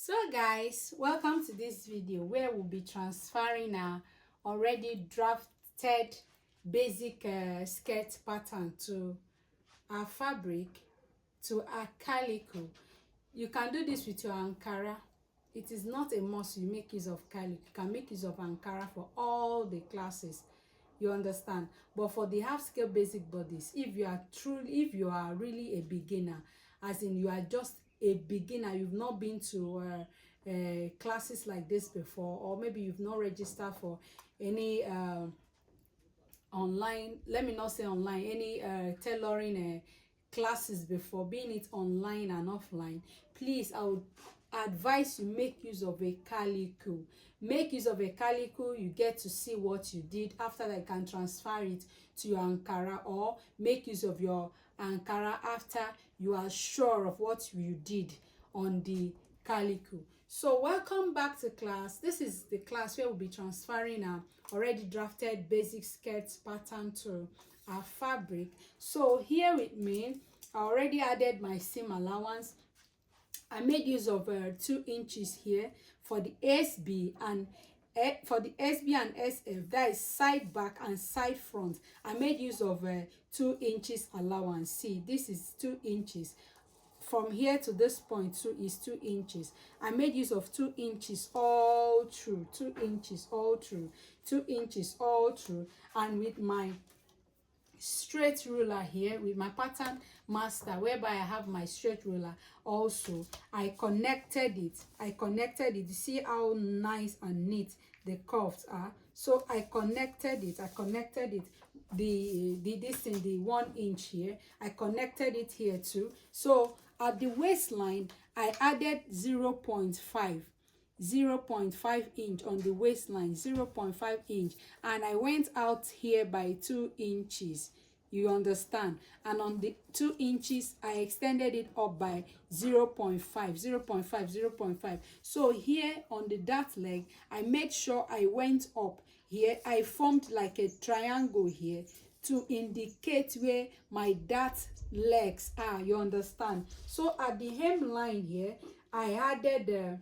So guys, welcome to this video where we'll be transferring our already drafted basic skirt pattern to our fabric, to our calico. You can do this with your Ankara. It is not a must you make use of calico. You can make use of Ankara for all the classes, you understand. But for the half scale basic bodies, if you are really a beginner, as in you are just a beginner, you've not been to classes like this before, or maybe you've not registered for any online, let me not say online, any tailoring classes before, being it online and offline, please, I would advise you make use of a calico. Make use of a calico. You get to see what you did. After that, you can transfer it to your Ankara, or make use of your Ankara after you are sure of what you did on the calico. So welcome back to class. This is the class where we'll be transferring our already drafted basic skirts pattern to our fabric. So here with me, I already added my seam allowance. I made use of 2 inches here for the SB and SF, that is side back and side front. I made use of 2 inches allowance. See, this is 2 inches. From here to this point is 2 inches. I made use of 2 inches all through, 2 inches all through, 2 inches all through, and with my straight ruler here, with my pattern master, whereby I have my straight ruler also, I connected it. You see how nice and neat the curves are. So I connected it. This thing, the 1 inch here, I connected it here too. So at the waistline, I added 0.5 inch on the waistline, 0.5 inch, and I went out here by 2 inches, you understand, and on the 2 inches I extended it up by 0.5. So here on the dart leg, I made sure I went up here. I formed like a triangle here to indicate where my dart legs are, you understand. So at the hemline here, I added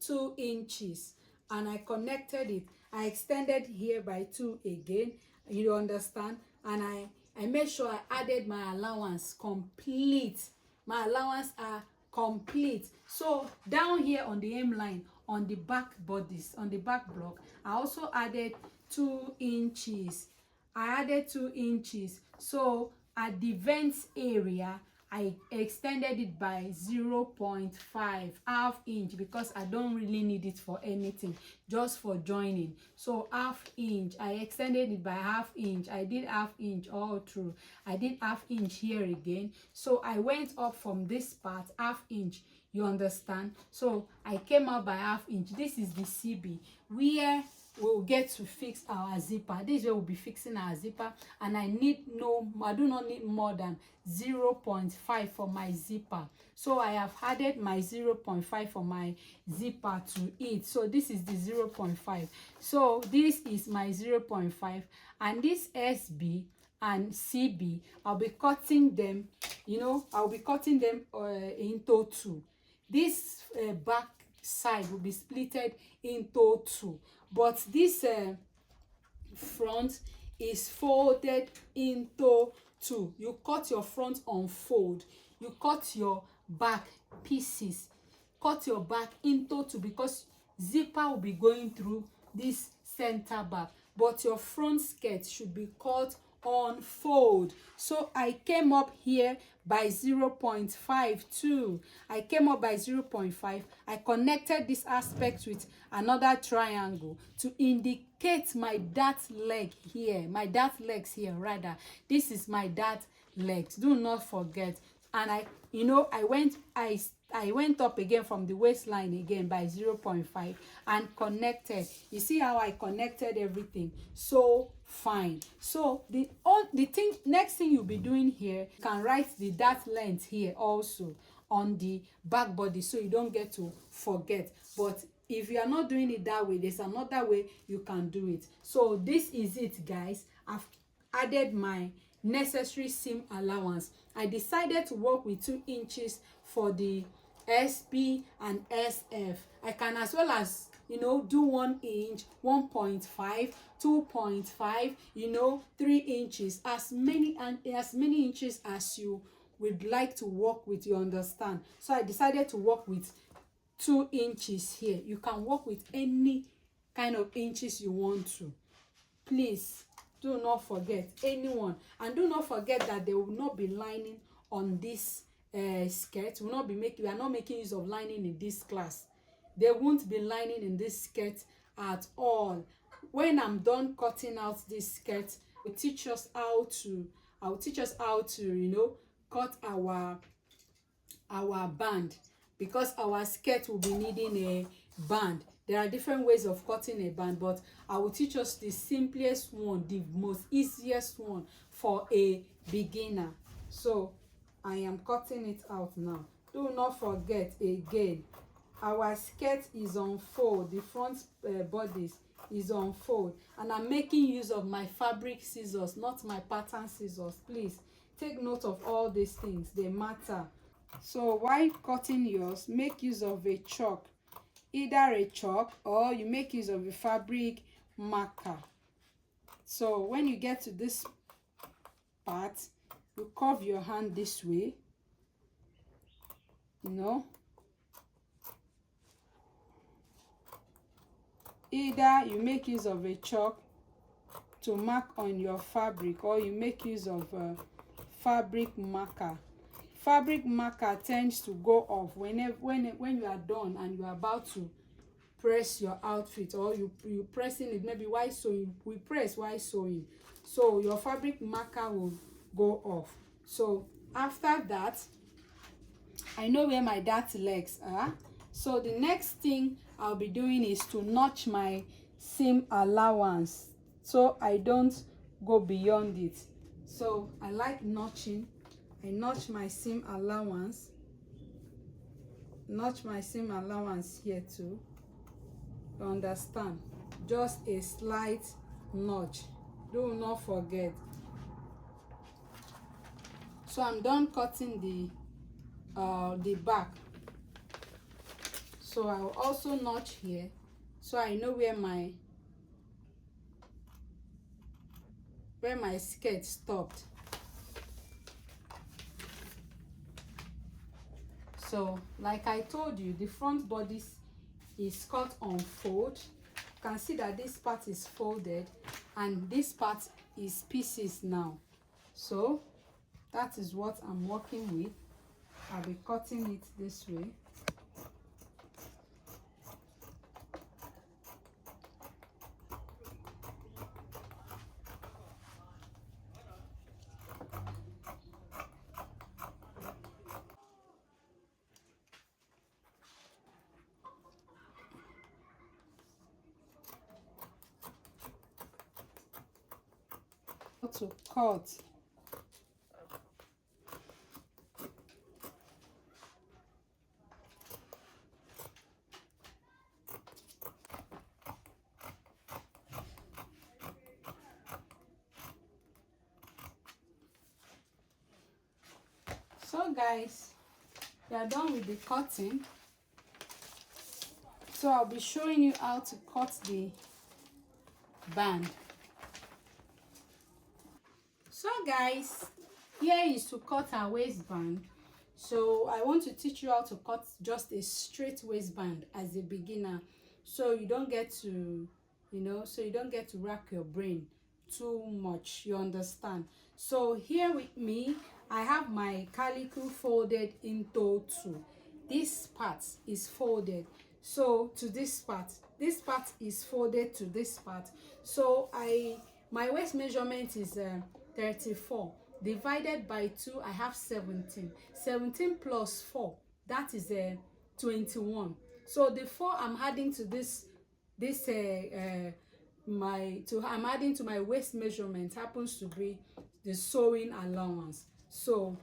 2 inches and I connected it. I extended here by 2 again, you understand, and I made sure I added my allowance complete. My allowance are complete. So down here on the hemline, on the back bodies, on the back block, I also added 2 inches. I added 2 inches. So at the vents area, I extended it by 0.5, half inch, because I don't really need it for anything, just for joining. So half inch, I extended it by half inch. I did half inch all through. I did half inch here again. So I went up from this part, half inch, you understand. So I came out by half inch. This is the CB where we'll get to fix our zipper. This is where we'll be fixing our zipper, and I do not need more than 0.5 for my zipper. So I have added my 0.5 for my zipper to it. So this is the 0.5. So this is my 0.5, and this SB and CB, I'll be cutting them, I'll be cutting them into 2. This back side will be splitted into 2, but this front is folded into 2. You cut your front on fold, you cut your back pieces, cut your back into 2, because zipper will be going through this center back, but your front skirt should be cut on fold. So I came up here by 0.5 too. I came up by 0.5. I connected this aspect with another triangle to indicate my dart leg here, my dart legs here rather. This is my dart legs, do not forget. And I went up again from the waistline again by 0.5 and connected. You see how I connected everything so fine. So the next thing you'll be doing here, you can write the dart length here also on the back body, so you don't get to forget. But if you are not doing it that way, there's another way you can do it. So this is it, guys. I've added my necessary seam allowance. I decided to work with 2 inches for the SP and SF. I can as well as, you know, do 1 inch, 1.5, 2.5, you know, 3 inches, as many inches as you would like to work with, you understand. So I decided to work with 2 inches here. You can work with any kind of inches you want to. Please do not forget anyone, and do not forget that there will not be lining on this skirt. We are not making use of lining in this class. There won't be lining in this skirt at all. When I'm done cutting out this skirt, I will teach us how to, you know, cut our band, because our skirt will be needing a band. There are different ways of cutting a band, but I will teach us the simplest one, the most easiest one for a beginner. So I am cutting it out now. Do not forget again, our skirt is on fold. The front bodice is on fold, and I'm making use of my fabric scissors, not my pattern scissors. Please take note of all these things, they matter. So while cutting yours, make use of a chalk, either a chalk or you make use of a fabric marker. So when you get to this part, you curve your hand this way, you know. Either you make use of a chalk to mark on your fabric, or you make use of a fabric marker. Fabric marker tends to go off when you are done and you are about to press your outfit, or you pressing it maybe while sewing. We press while sewing, so your fabric marker will go off. So after that, I know where my dart legs are. So the next thing I'll be doing is to notch my seam allowance, so I don't go beyond it. So I like notching. I notch my seam allowance. Notch my seam allowance here too. You understand? Just a slight notch. Do not forget. So I'm done cutting the back. So I will also notch here, so I know where my skirt stopped. So like I told you, the front bodice is cut on fold. You can see that this part is folded and this part is pieces now. So that is what I'm working with. I'll be cutting it this way. To cut. So guys, we are done with the cutting. So I'll be showing you how to cut the band. So guys, here is to cut our waistband. So I want to teach you how to cut just a straight waistband as a beginner, so you don't get to, you know, so you don't get to rack your brain too much, you understand. So here with me, I have my calico folded into two. This part is folded, so to this part is folded to this part. So my waist measurement is 34 divided by 2. I have 17 plus 4, that is 21. So the 4 I'm adding to I'm adding to my waist measurement happens to be the sewing allowance. So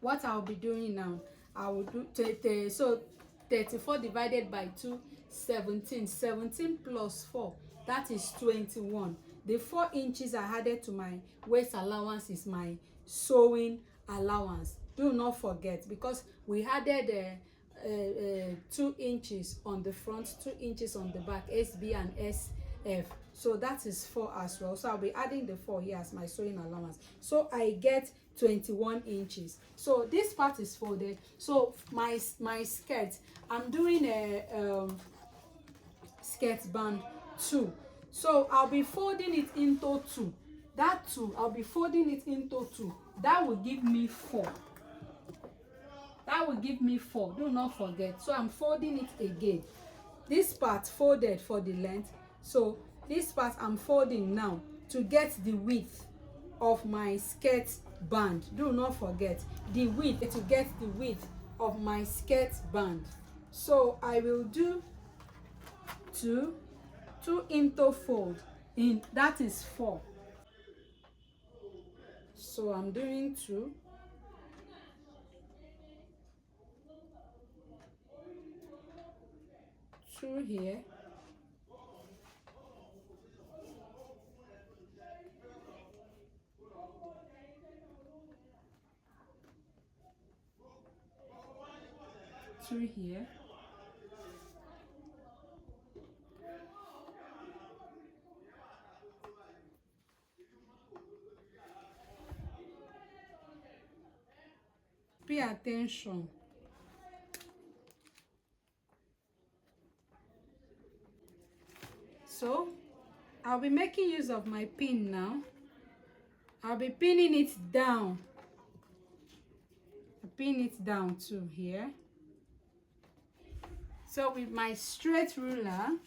what I'll be doing now, I will do 34 divided by 2, 17 plus 4, that is 21. The 4 inches I added to my waist allowance is my sewing allowance. Do not forget, because we added 2 inches on the front, 2 inches on the back, SB and SF. So that is 4 as well. So I'll be adding the 4 here as my sewing allowance. So I get 21 inches. So this part is folded. So my skirt, I'm doing a skirt band 2. So I'll be folding it into 2. That 2, I'll be folding it into 2. That will give me 4. That will give me 4. Do not forget. So I'm folding it again. This part folded for the length. So this part I'm folding now to get the width of my skirt band. Do not forget the width, to get the width of my skirt band. So I will do 2 into fold in, that is 4. So I'm doing 2. Here, through here, pay attention. So I'll be making use of my pin now. I'll be pinning it down. Pin it down to here. So with my straight ruler,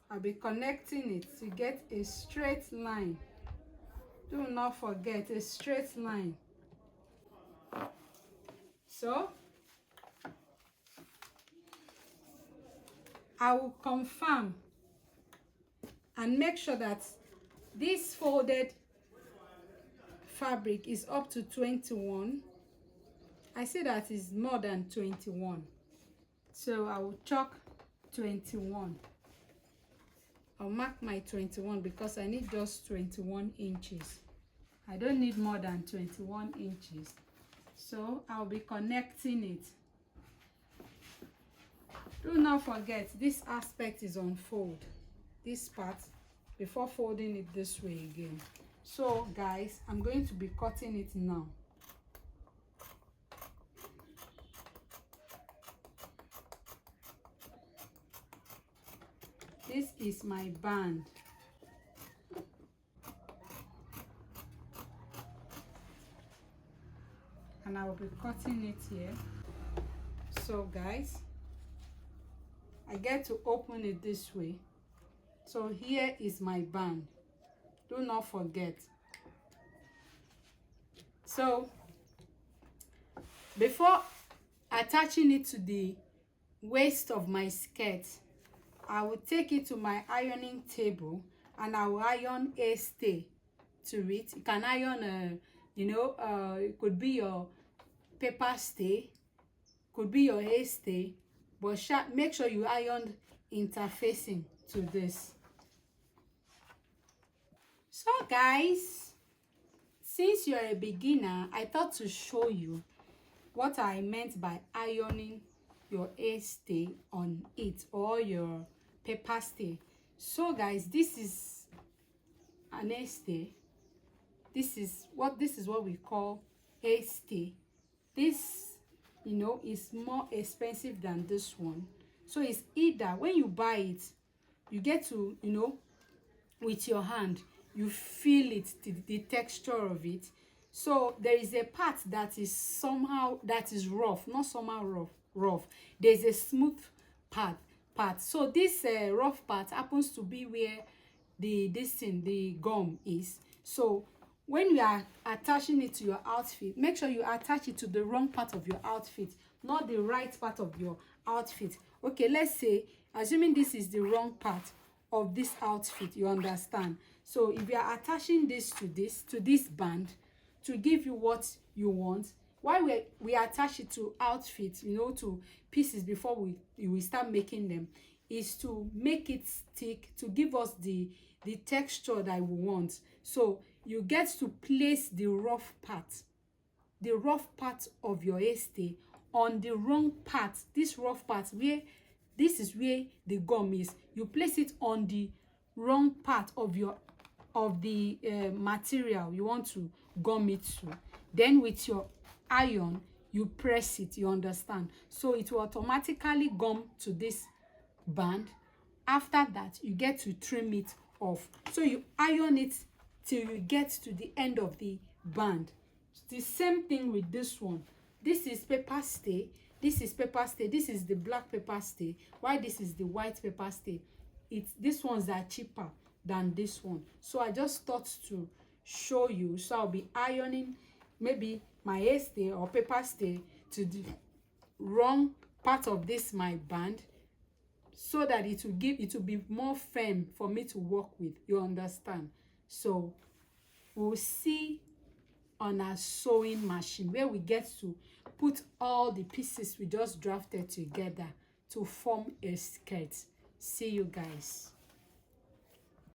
I'll be connecting it to get a straight line. Do not forget a straight line. So I will confirm and make sure that this folded fabric is up to 21. I say that is more than 21. So I will chalk 21. I'll mark my 21 because I need just 21 inches. I don't need more than 21 inches. So I'll be connecting it. Do not forget, this aspect is on fold. This part, before folding it this way again. So guys, I'm going to be cutting it now. This is my band. And I will be cutting it here. So guys, I get to open it this way. So here is my band. Do not forget. So before attaching it to the waist of my skirt, I will take it to my ironing table and I will iron a stay to it. You can iron it could be your paper stay, could be your hair stay, but make sure you iron interfacing to this. So guys, since you're a beginner, I thought to show you what I meant by ironing your hair stay on it or your paper stay. So guys, this is an hair stay. This is what we call hair stay. This, is more expensive than this one. So it's either when you buy it, you get to, with your hand, you feel it, the texture of it. So there is a part that is rough, not somehow rough. There's a smooth part. So this rough part happens to be where the gum is. So when you are attaching it to your outfit, make sure you attach it to the wrong part of your outfit, not the right part of your outfit. Okay, let's say, assuming this is the wrong part of this outfit, you understand? So if you are attaching this to this band to give you what you want, why we attach it to outfits, to pieces before we start making them, is to make it stick, to give us the texture that we want. So you get to place the rough part the rough part of your hairstay on the wrong part. This rough part where this is where the gum is, you place it on the wrong part of the material you want to gum it to. Then with your iron, you press it, you understand? So it will automatically gum to this band. After that, you get to trim it off. So you iron it till you get to the end of the band. It's the same thing with this one. This is paper stay. This is paper stay. This is the black paper stay. Why this is the white paper stay? These ones are cheaper than this one. So I just thought to show you. So I'll be ironing maybe my hair stay or paper stay to the wrong part of this my band, so that it will be more firm for me to work with. You understand? So we'll see on our sewing machine where we get to put all the pieces we just drafted together to form a skirt. See you guys.